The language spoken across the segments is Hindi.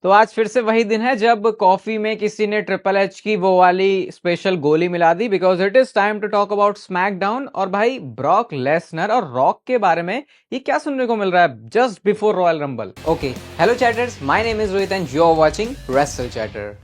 तो आज फिर से वही दिन है जब कॉफी में किसी ने ट्रिपल एच की वो वाली स्पेशल गोली मिला दी because it is time to talk about SmackDown. और भाई ब्रॉक लेसनर और रॉक के बारे में ये क्या सुनने को मिल रहा है just before Royal Rumble. Okay, hello chatters, my name is Rohit and you are watching Wrestle Chatter.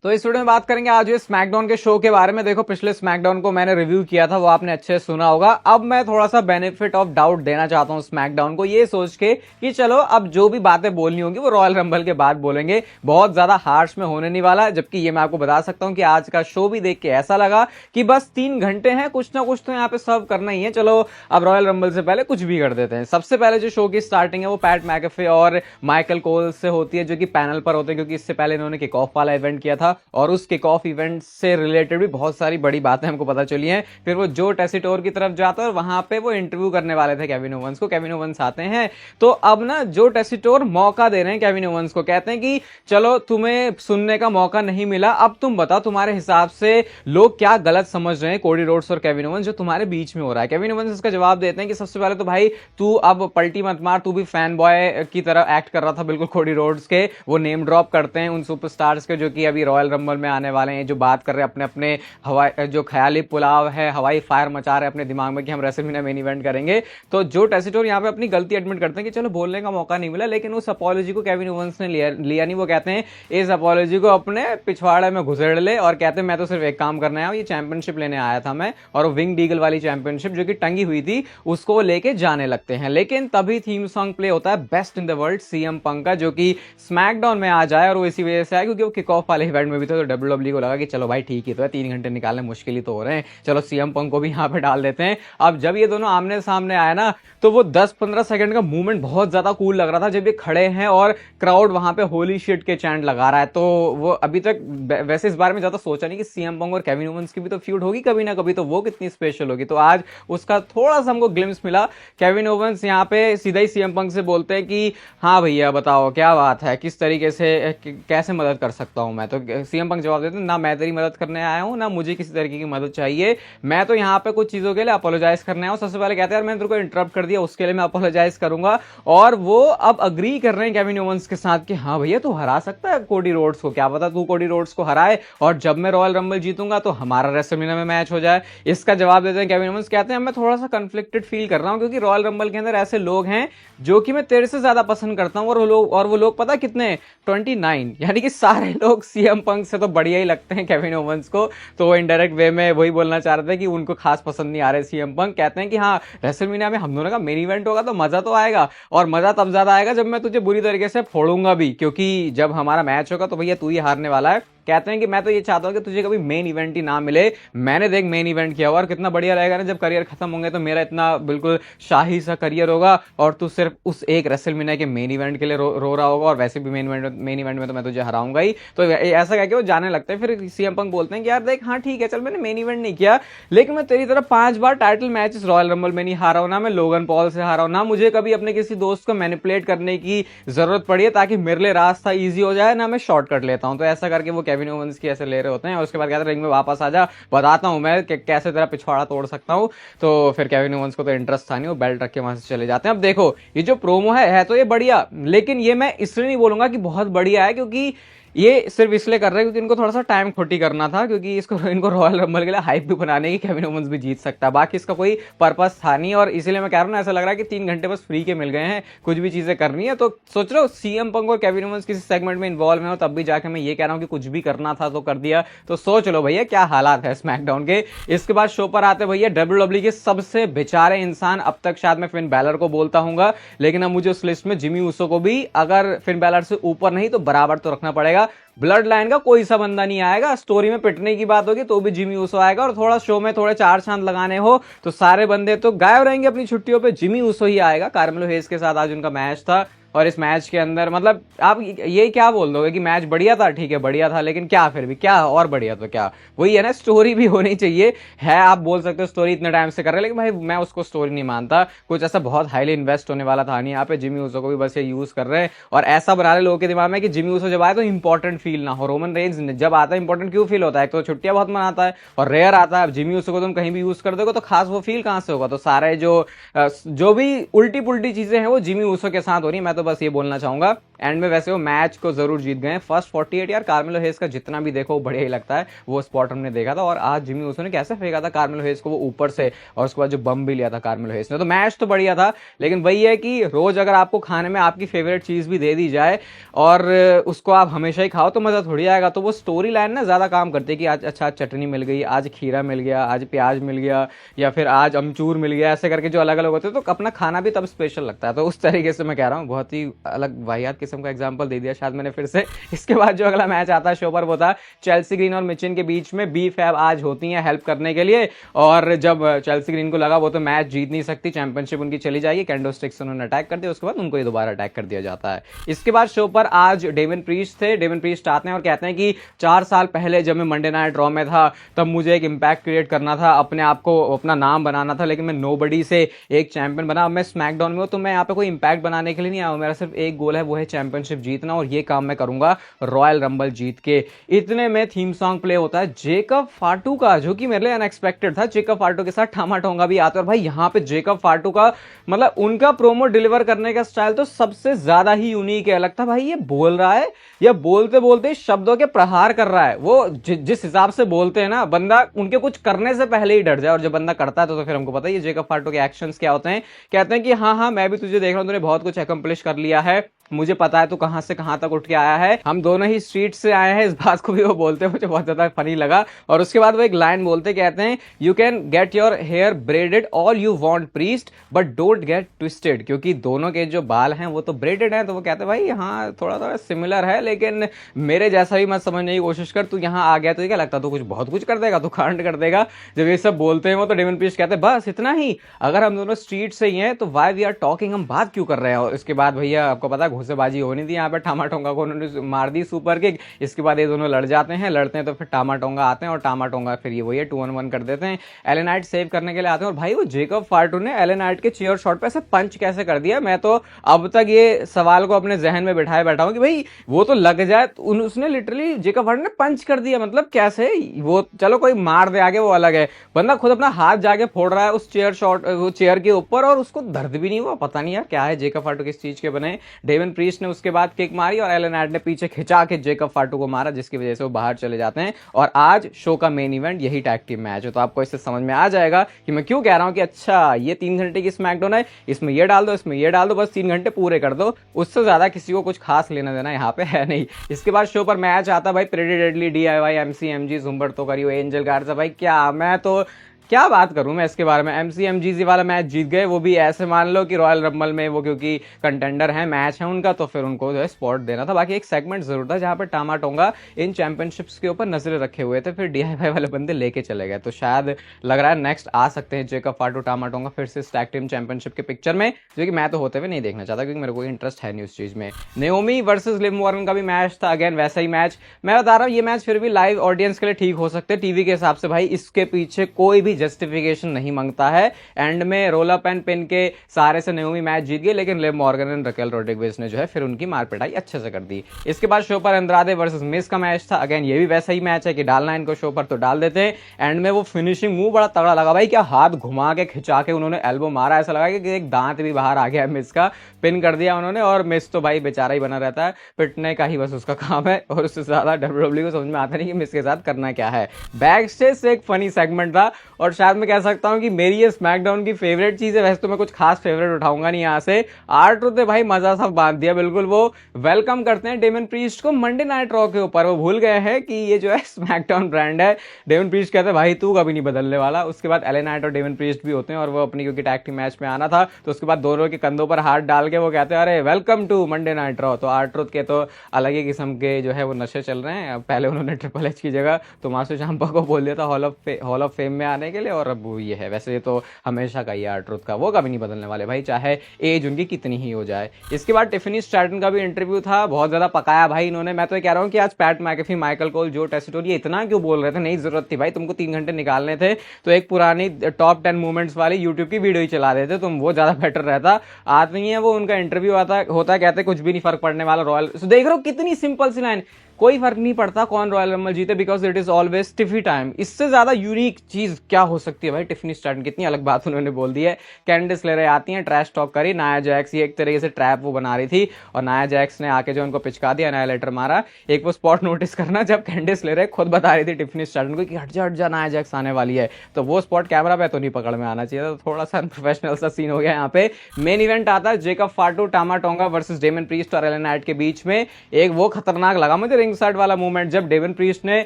तो इस वीडियो में बात करेंगे आज ये स्मैकडाउन के शो के बारे में। देखो, पिछले स्मैकडाउन को मैंने रिव्यू किया था, वो आपने अच्छे से सुना होगा। अब मैं थोड़ा सा बेनिफिट ऑफ डाउट देना चाहता हूँ स्मैकडाउन को, ये सोच के कि चलो अब जो भी बातें बोलनी होंगी वो रॉयल रंबल के बाद बोलेंगे, बहुत ज्यादा हार्श में होने नहीं वाला। जबकि ये मैं आपको बता सकता हूँ कि आज का शो भी देख के ऐसा लगा कि बस 3 घंटे हैं, कुछ ना कुछ तो यहाँ पे सर्व करना ही है। चलो अब रॉयल रंबल से पहले कुछ भी कर देते हैं। सबसे पहले जो शो की स्टार्टिंग है वो पैट मैकेफे और माइकल कोल से होती है, जो कि पैनल पर होते हैं, क्योंकि इससे पहले इन्होंने किक ऑफ वाला इवेंट किया था और उस किक ऑफ इवेंट से रिलेटेड भी बहुत सारी बड़ी बातें हमको पता चली हैं। फिर वो जो टेसिटोर की तरफ जाता है और वहां पे वो इंटरव्यू करने वाले थे केविन ओवेंस को। केविन ओवेंस आते हैं तो अब ना जो टेसिटोर मौका दे रहे हैं केविन ओवेंस को, कहते हैं कि चलो तुम्हें सुनने का मौका नहीं मिला, अब तुम बताओ तुम्हारे हिसाब से लोग क्या गलत समझ रहे हैं कोडी रोड्स और केविन ओवेंस जो तुम्हारे बीच में हो रहा है। केविन ओवेंस इसका जवाब देते हैं कि सबसे पहले तो भाई तू अब पलटी मत मार, तू भी फैन बॉय की तरह एक्ट कर रहा था बिल्कुल कोडी रोड्स के। वो नेम ड्रॉप करते हैं उन सुपरस्टार्स के जो कि अभी रॉयल रंबल में आने वाले हैं, जो बात कर रहे हैं अपने अपने हवाई जो ख्याली पुलाव है, हवाई फायर मचा रहे हैं अपने दिमाग में कि हम रेसलमेनिया मेन इवेंट करेंगे। तो जो टेसिटोर यहाँ पे अपनी गलती एडमिट करते हैं कि चलो बोलने का मौका नहीं मिला, लेकिन उस अपॉलॉजी को केविन ओवेंस ने लिया नहीं। वो कहते हैं इस अपॉलॉजी को अपने पिछवाड़े में घुसेड़ ले और कहते हैं मैं तो सिर्फ एक काम करने आया हूं, ये चैंपियनशिप लेने आया था मैं, और विंग डीगल वाली चैंपियनशिप जो कि टंगी हुई थी उसको वो लेके जाने लगते हैं। लेकिन तभी थीम सॉन्ग प्ले होता है best in the world CM Punk का, जो कि स्मैकडाउन में आ जाए। और वो इसी वजह से आया क्योंकि वो किक ऑफ वाले इवेंट में भी था, तो डब्ल्यूडब्ल्यू को लगा कि चलो भाई ठीक ही तो है, 3 घंटे निकालने मुश्किल ही तो हो रहे हैं, चलो सीएम पंक को भी यहाँ पे डाल देते हैं। अब जब ये दोनों आमने सामने आए ना, तो वो 10-15 सेकंड का मूवमेंट बहुत ज्यादा कूल लग रहा था जब ये खड़े हैं और क्राउड वहां पे होली शिट के चैंट लगा रहा है। तो वो अभी तक वैसे इस बारे में ज्यादा सोचा नहीं कि सीएम पंक और केविन ओवेंस की भी तो फ्यूड होगी कभी ना कभी, तो वो कितनी स्पेशल होगी। तो आज उसका थोड़ा सा हमको ग्लिम्स मिला। केविन ओवेंस यहाँ पे सीधा ही सीएम पंक से बोलते हैं कि हाँ भैया बताओ क्या बात है, किस तरीके से कैसे मदद कर सकता हूं मैं। तो सीएम पंक जवाब देते हैं ना मैं तेरी मदद करने आया हूं ना मुझे किसी तरीके की मदद चाहिए, मैं तो यहाँ पे कुछ चीजों के लिए अपोलोजाइज करने आया हूं। सबसे पहले कहते हैं यार मैंने तेरे को इंटरप्ट कर दिया, उसके लिए मैं अपोलोजाइज करूंगा। और वो अब अग्री कर रहे हैं केविन ओवेंस के साथ कि हाँ भैया तू हरा सकता है कोडी रोड्स को, क्या पता तू कोडी रोड्स को हराए और जब मैं रॉयल रंबल जीतूंगा तो हमारा रेसलमेनिया में मैच हो जाए। इसका जवाब देते हैं केविन ओवेंस, कहते हैं मैं थोड़ा सा कंफ्लिक्टेड फील कर रहा हूं क्योंकि रॉयल रंबल के अंदर ऐसे लोग हैं जो कि मैं तेरे से ज्यादा पसंद करता हूं, और वो लोग पता कितने, 29, यानी कि सारे लोग सीएम पंक से तो बढ़िया ही लगते हैं केविन ओवेंस को। तो वो इनडायरेक्ट वे में वही बोलना चाह रहे थे कि उनको खास पसंद नहीं आ रहे सीएम पंक। कहते हैं कि हाँ रेसलमेनिया में हम दोनों का मेन इवेंट होगा तो मजा तो आएगा, और मजा तब ज्यादा आएगा जब मैं तुझे बुरी तरीके से फोड़ूंगा भी, क्योंकि जब हमारा मैच होगा तो भैया तू ही हारने वाला है। कहते हैं कि मैं तो ये चाहता हूं कि तुझे कभी मेन इवेंट ही ना मिले, मैंने देख मेन इवेंट किया हुआ और कितना बढ़िया रहेगा ना जब करियर खत्म होंगे तो मेरा इतना बिल्कुल शाही सा करियर होगा और तू सिर्फ उस एक रेसलमेनिया के मेन इवेंट के लिए रो रहा होगा, और वैसे भी मेन इवेंट में तो मैं तुझे हराऊंगा ही। तो ऐसा कह के वो जाने लगते हैं। फिर सीएम पंक बोलते हैं कि यार देख हाँ ठीक है चल मैंने मेन इवेंट नहीं किया, लेकिन मैं तेरी तरफ 5 बार टाइटल मैचेस रॉयल रंबल में नहीं हारा हूं, ना मैं लोगन पॉल से हारा हूं, ना मुझे कभी अपने किसी दोस्त को मैनिपुलेट करने की जरूरत पड़ी है ताकि मेरे लिए रास्ता ईजी हो जाए, ना मैं शॉर्टकट लेता हूं। तो ऐसा करके वो केविन ओवेंस की ऐसे ले रहे होते हैं और उसके बाद कहते हैं रिंग में वापस आ जा, बताता हूं मैं कैसे तेरा पिछवाड़ा तोड़ सकता हूं। तो फिर केविन ओवेंस को तो इंटरेस्ट था नहीं, वो बेल्ट रख के वहां से चले जाते हैं। अब देखो ये जो प्रोमो है तो ये बढ़िया, लेकिन ये मैं इसलिए नहीं बोलूंगा कि बहुत बढ़िया है क्योंकि ये सिर्फ इसलिए कर रहे हैं क्योंकि इनको थोड़ा सा टाइम खोटी करना था, क्योंकि इनको रॉयल रंबल के लिए हाइप भी बनाने की केविन ओवेंस भी जीत सकता है, बाकी इसका कोई पर्पस था नहीं। और इसीलिए मैं कह रहा हूं ना ऐसा लग रहा है कि 3 घंटे बस फ्री के मिल गए हैं, कुछ भी चीजें करनी है। तो सोच रहे हो सीएम पंक और केविन ओवेंस किसी सेगमेंट में इन्वॉल्व हो तब भी जाके मैं ये कह रहा हूं कि कुछ भी करना था तो कर दिया। तो सोच लो भैया क्या हालात है स्मैकडाउन के। इसके बाद शो पर आते भैया डब्ल्यूडब्ल्यू के सबसे बेचारे इंसान, अब तक शायद मैं फिन बैलर को बोलता हूँ, लेकिन अब मुझे उस लिस्ट में जिमी ऊसो को भी अगर फिन बैलर से ऊपर नहीं तो बराबर तो रखना पड़ेगा। ब्लड लाइन का कोई सा बंदा नहीं आएगा, स्टोरी में पिटने की बात होगी तो भी जिमी ऊसो आएगा, और थोड़ा शो में थोड़े 4 चांद लगाने हो तो सारे बंदे तो गायब रहेंगे अपनी छुट्टियों पे, जिमी ऊसो ही आएगा। कार्मेलो हेज के साथ आज उनका मैच था और इस मैच के अंदर मतलब आप ये क्या बोल दोगे कि मैच बढ़िया था, ठीक है बढ़िया था, लेकिन क्या फिर भी क्या और बढ़िया तो क्या, वही है ना स्टोरी भी होनी चाहिए है। आप बोल सकते हो स्टोरी इतने टाइम से कर रहे हैं, लेकिन भाई मैं उसको स्टोरी नहीं मानता, कुछ ऐसा बहुत हाईली इन्वेस्ट होने वाला था नहीं यहाँ पे। जिमी ऊसो को भी बस ये यूज कर रहे हैं और ऐसा बना रहे लोगों के दिमाग में कि जिमी ऊसो जब आए तो इंपॉर्टेंट फील ना हो। रोमन रेंज जब आता है इंपॉर्टेंट क्यों फील होता है, तो छुट्टियां बहुत मनाता है और रेयर आता है। जिमी ऊसो को तुम कहीं भी यूज कर दोगे तो खास वो फील कहां से होगा। तो सारे जो भी उल्टी पुल्टी चीजें हैं वो जिमी ऊसो के साथ हो रही है। मैं तो बस ये बोलना चाहूंगा एंड में वैसे वो मैच को जरूर जीत गए। फर्स्ट 48 यार कार्मेलो हेस का जितना भी देखो बढ़िया ही लगता है, वो स्पॉट हमने देखा था। और आज जिमी ऊसो ने कैसे फेंका था कार्मेलो हेस को वो ऊपर से, और उसके बाद जो बम भी लिया था कार्मेलो हेस ने, तो मैच तो बढ़िया था। लेकिन वही है कि रोज अगर आपको खाने में आपकी फेवरेट चीज भी दे दी जाए और उसको आप हमेशा ही खाओ तो मजा थोड़ी आएगा। तो वो स्टोरी लाइन ना ज्यादा काम करती है कि आज अच्छा चटनी मिल गई, आज खीरा मिल गया, आज प्याज मिल गया, या फिर आज अमचूर मिल गया, ऐसे करके जो अलग अलग होते हैं, तो अपना खाना भी तब स्पेशल लगता है। तो उस तरीके से मैं कह रहा हूँ, बहुत ही अलग वाहियात किस्म का एग्जाम्पल दे दिया शायद मैंने फिर से। इसके बाद जो अगला मैच आता है शो पर वो था चेल्सी ग्रीन और मिचिन के बीच में। बी फैब आज होती है हेल्प करने के लिए, और जब चेल्सी ग्रीन को लगा वो तो मैच जीत नहीं सकती, चैंपियनशिप उनकी चली जाएगी, कैंडोस्टिक से उन्होंने अटैक कर दिया, उसके बाद उनको ये दोबारा अटैक कर दिया जाता है। इसके बाद शो पर आज डेविन प्रीस्ट थे। डेविन प्रीस्ट आते हैं और कहते हैं कि 4 साल पहले जब मैं मंडे नाइट रॉ में था तब मुझे एक इंपैक्ट क्रिएट करना था, अपने आप को अपना नाम बनाना था, लेकिन मैं नोबडी से एक चैंपियन बना। अब मैं स्मैकडाउन में हूं तो मैं यहाँ पे कोई इंपैक्ट बनाने के लिए नहीं आया हूं, मेरा सिर्फ एक गोल है, वो है चैंपियनशिप जीतना, और ये काम मैं करूंगा रॉयल रंबल जीत के। इतने में थीम सॉन्ग प्ले होता है जेकब फाटू का, जो कि मेरे लिए अनएक्सपेक्टेड था। जेकब फाटू के साथ टामा टोंगा भी आता है, और भाई यहाँ पे जेकब फाटू का मतलब उनका प्रोमो डिलीवर करने का स्टाइल तो सबसे ज्यादा ही यूनिक है। लगता भाई ये बोल रहा है या बोलते बोलते शब्दों के प्रहार कर रहा है। वो जिस हिसाब से बोलते हैं ना, बंदा उनके कुछ करने से पहले ही डर जाए, और जब बंदा करता है तो फिर हमको पता है ये जेकब फाटू के एक्शंस क्या होते हैं। कहते हैं कि हाँ हाँ मैं भी तुझे देख रहा हूं, तूने बहुत कुछ अकम्प्लिश कर लिया है, मुझे पता है तू कहां से कहां तक उठ के आया है, हम दोनों ही स्ट्रीट से आए हैं। इस बात को भी वो बोलते हैं, मुझे बहुत ज्यादा फनी लगा। और उसके बाद वो एक लाइन बोलते, कहते हैं you can get your hair braided all you want priest but don't get twisted, क्योंकि दोनों के जो बाल हैं वो तो ब्रेडेड हैं। तो वो कहते हैं भाई हाँ थोड़ा थोड़ा सिमिलर है, लेकिन मेरे जैसा भी मत समझने की कोशिश कर, तू यहाँ आ गया तो क्या लगता तू कुछ बहुत कुछ कर देगा, तू कांड कर देगा। जब ये सब बोलते हैं वो, तो डेविन प्रीस्ट कहते हैं बस इतना ही, अगर हम दोनों स्ट्रीट से ही हैं तो वाई वी आर टॉकिंग, हम बात क्यों कर रहे हैं। और इसके बाद भैया आपको पता है घुसेबाजी होनी थी यहाँ पे, टामा टोंगा को उन्होंने मार दी सुपर किक। इसके बाद ये दोनों लड़ जाते हैं, लड़ते हैं तो फिर टामा टोंगा आते हैं, और टामा टोंगा फिर ये वही है 2-on-1 कर देते हैं। एले नाइट सेव करने के लिए आते हैं, और भाई वो जेकब फाटू ने एले नाइट के चेयर शॉट पे ऐसे पंच कैसे कर दिया, मैं तो अब तक ये सवाल को अपने जहन में बिठाए बैठा हूं कि भाई वो तो लग जाए, उसने लिटरली जेकब फाटू ने पंच कर दिया, मतलब कैसे। वो चलो कोई मार दे आगे वो अलग है, बंदा खुद अपना हाथ जाके फोड़ रहा है उस चेयर शॉट, वो चेयर के ऊपर, और उसको दर्द भी नहीं हुआ। पता नहीं यार क्या है, जेकब फाटू किस चीज के बने। डेविन प्रीस्ट ने उसके बाद किक मारी और एले नाइट ने पीछे खिंचा के जेकब फाटू को मारा, जिसकी वजह से वो बाहर चले जाते हैं। और आज शो का मेन इवेंट यही टैग टीम मैच है। तो आपको इससे समझ में आ जाएगा कि मैं क्यों कह रहा हूं कि अच्छा ये 3 घंटे की स्मैकडाउन है, इसमें ये डाल दो, इसमें ये डाल दो, बस 3 घंटे पूरे कर दो, उससे ज्यादा किसी को कुछ खास लेना देना यहाँ पे है नहीं। इसके बाद शो पर मैच आता भाई प्रेटी डेडली, DIY, MC, झुम्बरतो करियो, एंजल गार्जा। भाई क्या मैं तो क्या बात करूं मैं इसके बारे में। MC वाला मैच जीत गए, वो भी ऐसे मान लो कि रॉयल रंबल में वो क्योंकि कंटेंडर है, मैच है उनका, तो फिर उनको जो है स्पॉट देना था। बाकी एक सेगमेंट जरूर था जहां पर टामा टोंगा इन चैंपियनशिप्स के ऊपर नजरें रखे हुए थे, फिर DIY वाले बंदे लेके चले गए। तो शायद लग रहा है नेक्स्ट आ सकते हैं जेकब फाटू, टामा टोंगा फिर से टैग टीम चैंपियनशिप के पिक्चर में, जो कि मैं तो होते हुए नहीं देखना चाहता, क्योंकि मेरे को इंटरेस्ट है नहीं उस चीज में। नेओमी वर्सेस लिव मॉर्गन का भी मैच था, अगेन वैसा ही मैच। मैं बता रहा हूँ ये मैच फिर भी लाइव ऑडियंस के लिए ठीक हो सकते, टीवी के हिसाब से भाई इसके पीछे कोई भी जस्टिफिकेशन नहीं मांगता है। एंड में रोल अप एंड पिन के सारे से नेओमी मैच जीत गए, लेकिन Liv Morgan and Raquel Rodriguez ने जो है फिर उनकी मार पिटाई अच्छे से कर दी। इसके बाद शो पर अंद्रादे वर्सेस मिस का मैच था, अगेन ये भी वैसा ही मैच है कि डालना है इनको शो पर तो डाल देते हैं। एंड में वो फिनिशिंग मूव बड़ा तगड़ा लगा भाई, क्या हाथ घुमा के खिंचा के उन्होंने एल्बो मारा, ऐसा लगा कि एक दांत भी बाहर आ गया मिस का, पिन कर दिया उन्होंने। और मिस तो भाई बेचारा ही बना रहता है, पिटने का ही बस उसका काम है, और उससे ज्यादा WWE को समझ में आता नहीं कि मिस के साथ करना क्या है। बैक स्टेज से एक फनी सेगमेंट था, और शायद मैं कह सकता हूं कि मेरी ये स्मैकडाउन की फेवरेट चीज है। वैसे तो मैं कुछ खास फेवरेट उठाऊंगा नहीं यहाँ से। R-Truth ने भाई मजा सा बांध दिया बिल्कुल। वो वेलकम करते हैं डेविन प्रीस्ट को मंडे नाइट रॉ के ऊपर, वो भूल गए हैं कि ये जो है स्मैकडाउन ब्रांड है। डेविन प्रीस्ट कहते हैं भाई तू कभी नहीं बदलने वाला। उसके बाद एले नाइट और डेविन प्रीस्ट भी होते हैं, और वो अपनी क्योंकि टैग टीम मैच में आना था, तो उसके बाद दोनों के कंधों पर हाथ डाल के वो कहते हैं अरे welcome to Monday Night Raw. तो R-Truth के तो अलग ही किस्म के जो है वो नशे चल रहे हैं। पहले उन्होंने ट्रिपल एच की जगह टोमासो ciampa को बोल दिया था हॉल ऑफ फेम में आने के लिए, और अब वो ये है। वैसे ये तो हमेशा का ही R-Truth का, वो कभी नहीं बदलने वाले भाई, चाहे एज उनकी कितनी ही हो जाए। इसके बाद टिफनी स्ट्रैटन का भी इंटरव्यू था, बहुत ज्यादा पकाया भाई इन्होंने। मैं तो ये कह रहा हूँ कि आज पैट मैकेफी, माइकल कोल, जो टेस्टिटोर ये इतना क्यों बोल रहे थे, नहीं जरूरत थी भाई, तुमको 3 घंटे निकालने थे तो एक पुरानी टॉप 10 मूवमेंट्स वाली यूट्यूब की वीडियो ही चला देते तुम, वो ज्यादा बेटर रहता। आज नहीं है वो, उनका इंटरव्यू आता होता, कहते कुछ भी नहीं फर्क पड़ने वाला रॉयल। देख रहे हो कितनी सिंपल सी लाइन, कोई फर्क नहीं पड़ता कौन रॉयल रंबल जीते, because it is always Tiffy time. इससे ज्यादा यूनिक चीज क्या हो सकती है भाई टिफनी स्टार्टन, कितनी अलग बात उन्होंने बोल दी है। कैंडिस लेरे आती हैं, ट्रैश टॉक करी, नाया जैक्स ये एक तरीके से ट्रैप वो बना रही थी और नाया जैक्स ने आके जो उनको पिचका दिया, नाया लेटर मारा। एक वो स्पॉट नोटिस करना जब कैंडिस लेरे खुद बता रही थी टिफनी स्टार्टन को कि हट जा नाया जैक्स आने वाली है, तो वो स्पॉट कैमरा पे तो नहीं पकड़ में आना चाहिए, तो थोड़ा सा अनप्रोफेशनल सा सीन हो गया यहाँ पे। मेन इवेंट आता है Jacob फाटू टामा tonga versus Damian Priest और एलन नाइट के बीच में। एक वो खतरनाक लगा मुझे रिंग साइड वाला मूवमेंट जब डेमन प्रीस्ट ने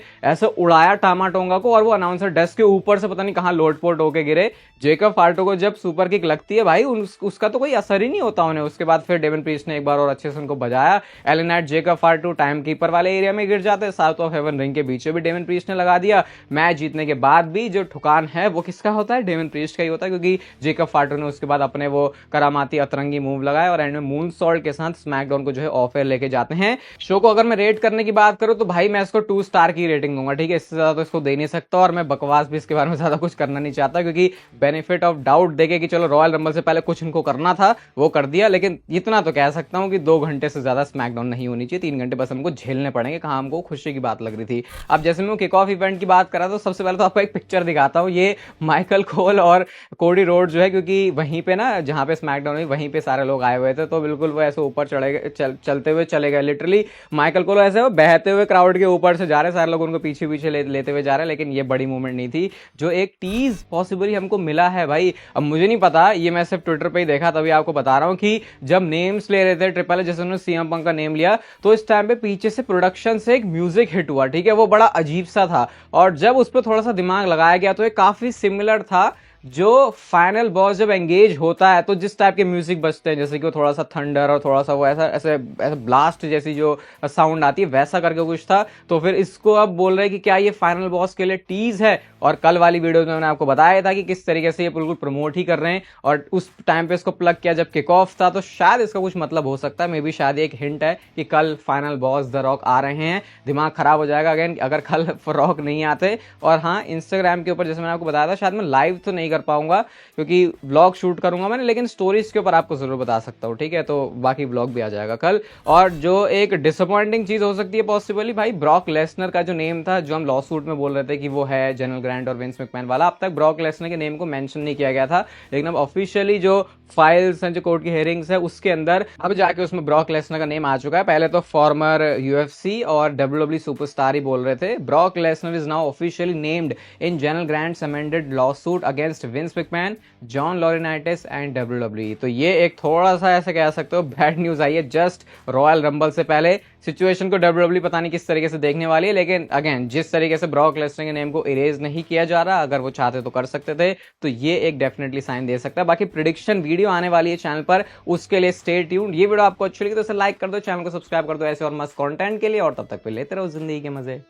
ऐसे उड़ाया टामा टोंगा को और वो अनाउंसर डेस्क के ऊपर से पता नहीं कहां लोटपोट होके गिरे। जेकब फाटू को जब सुपर किक लगती है भाई उसका तो कोई असर ही नहीं होता उन्हें। उसके बाद फिर डेमन प्रीस्ट ने एक बार और अच्छे से उनको बजाया। LA Knight Jacob Fatu timekeeper वाले एरिया में गिर जाते, साउथ ऑफ हेवन रिंग के बीच भी डेमन प्रीस्ट ने लगा दिया। मैच जीतने के बाद भी जो ठुकान है वो किसका होता है, डेमन प्रीस्ट का ही होता है, क्योंकि जेकब फाटू ने उसके बाद अपने वो करामाती अतरंगी मूव लगाया और एंड में मून सॉल्ट के साथ स्मैकडाउन को जो है ऑफ एयर लेके जाते हैं। शो को अगर मैं रेट करने की बात करूं तो भाई मैं इसको 2 स्टार की रेटिंग दूंगा, ठीक है, इससे ज्यादा तो इसको दे नहीं सकता। और मैं बकवास भी इसके बारे में ज्यादा कुछ करना नहीं चाहता, क्योंकि बेनिफिट ऑफ डाउट देके कि चलो रॉयल रंबल से पहले कुछ इनको करना था वो कर दिया, लेकिन इतना तो कह सकता हूं कि 2 घंटे से ज्यादा स्मैकडाउन नहीं होनी चाहिए। 3 घंटे बस हमको झेलने पड़ेंगे, कहां हमको खुशी की बात लग रही थी। अब जैसे मैं किक ऑफ इवेंट की बात करा तो सबसे पहले तो आपको एक पिक्चर दिखाता हूं, ये माइकल कोल और कोडी रोड जो है, क्योंकि वहीं पे ना जहां पे स्मैकडाउन हुई वहीं पे सारे लोग आए हुए थे, तो बिल्कुल वो ऐसे ऊपर चढ़े गए, चलते हुए चले गए। लिटरली माइकल कोल ऐसे वो बहते हुए क्राउड के ऊपर से जा रहे, सारे लोग उनको पीछे पीछे लेते हुए जा रहे हैं, लेकिन ये बड़ी मूवमेंट नहीं थी। जो एक टीज पॉसिबली हमको मिला है भाई, अब मुझे नहीं पता, ये मैं सिर्फ ट्विटर पे ही देखा तभी आपको बता रहा हूं कि जब नेम्स ले रहे थे ट्रिपल एच, जैसे उन्होंने सीएम पंक का नेम लिया तो इस टाइम पे पीछे से प्रोडक्शन से एक म्यूजिक हिट हुआ, ठीक है, वो बड़ा अजीब सा था। और जब उस पर थोड़ा सा दिमाग लगाया गया तो ये काफी सिमिलर था। जो फाइनल बॉस जब एंगेज होता है तो जिस टाइप के म्यूजिक बजते हैं, जैसे कि वो थोड़ा सा थंडर और थोड़ा सा वो ऐसा ऐसे ऐसा ब्लास्ट जैसी जो साउंड आती है वैसा करके कुछ था, तो फिर इसको अब बोल रहे हैं कि क्या ये फाइनल बॉस के लिए टीज है। और कल वाली वीडियो में मैंने आपको बताया था कि किस तरीके से ये बिल्कुल प्रमोट ही कर रहे हैं, और उस टाइम पे इसको प्लग किया जब किक ऑफ था, तो शायद इसका कुछ मतलब हो सकता है। मे बी शायद एक हिंट है कि कल फाइनल बॉस द रॉक आ रहे हैं। दिमाग खराब हो जाएगा अगेन अगर कल रॉक नहीं आते। और हाँ, इंस्टाग्राम के ऊपर जैसे मैंने आपको बताया था, शायद मैं लाइव तो नहीं कर पाऊंगा क्योंकि व्लॉग शूट करूंगा मैंने, लेकिन स्टोरीज के ऊपर आपको जरूर बता सकता हूँ, ठीक है, तो बाकी व्लॉग भी आ जाएगा कल। और जो एक डिसअपॉइंटिंग चीज हो सकती है पॉसिबली भाई, ब्रॉक लेसनर का जो नेम था, जो हम लॉ सूट में बोल रहे थे कि वो है जनरल ग्रांट और विंस मैकमैन वाला, अब तक ब्रॉक लेसनर के नेम को मेंशन नहीं किया गया था, लेकिन अब ऑफिशियली जो फाइल्स हैं, जो कोर्ट की हियरिंग्स है, उसके अंदर अब जाके उसमें ब्रॉक लेसनर का नेम आ चुका है। पहले तो फॉर्मर यूएफसी और डब्ल्यूडब्ल्यू सुपरस्टार ही बोल रहे थे। Brock Lesnar is now officially named in Janel Grant's amended lawsuit against Vince McMahon, John Laurinaitis and WWE. तो ये एक थोड़ा सा ऐसे कह सकते हो बैड न्यूज आई है जस्ट रॉयल रंबल से पहले। सिचुएशन को डब्ल्यूडब्ल्यू पता नहीं किस तरीके से देखने वाली है, लेकिन अगेन जिस तरीके से ब्रॉक लेसनर के नेम को इरेज नहीं किया जा रहा, अगर वो चाहते तो कर सकते थे, तो ये एक डेफिनेटली साइन दे सकता है। बाकी प्रेडिक्शन वीडियो आने वाली है चैनल पर, उसके लिए स्टे ट्यून्ड। ये वीडियो आपको अच्छी लगी तो इसे लाइक कर दो, चैनल को सब्सक्राइब कर दो ऐसे और मस्त कंटेंट के लिए, और तब तक पे लेते रहो जिंदगी के मजे।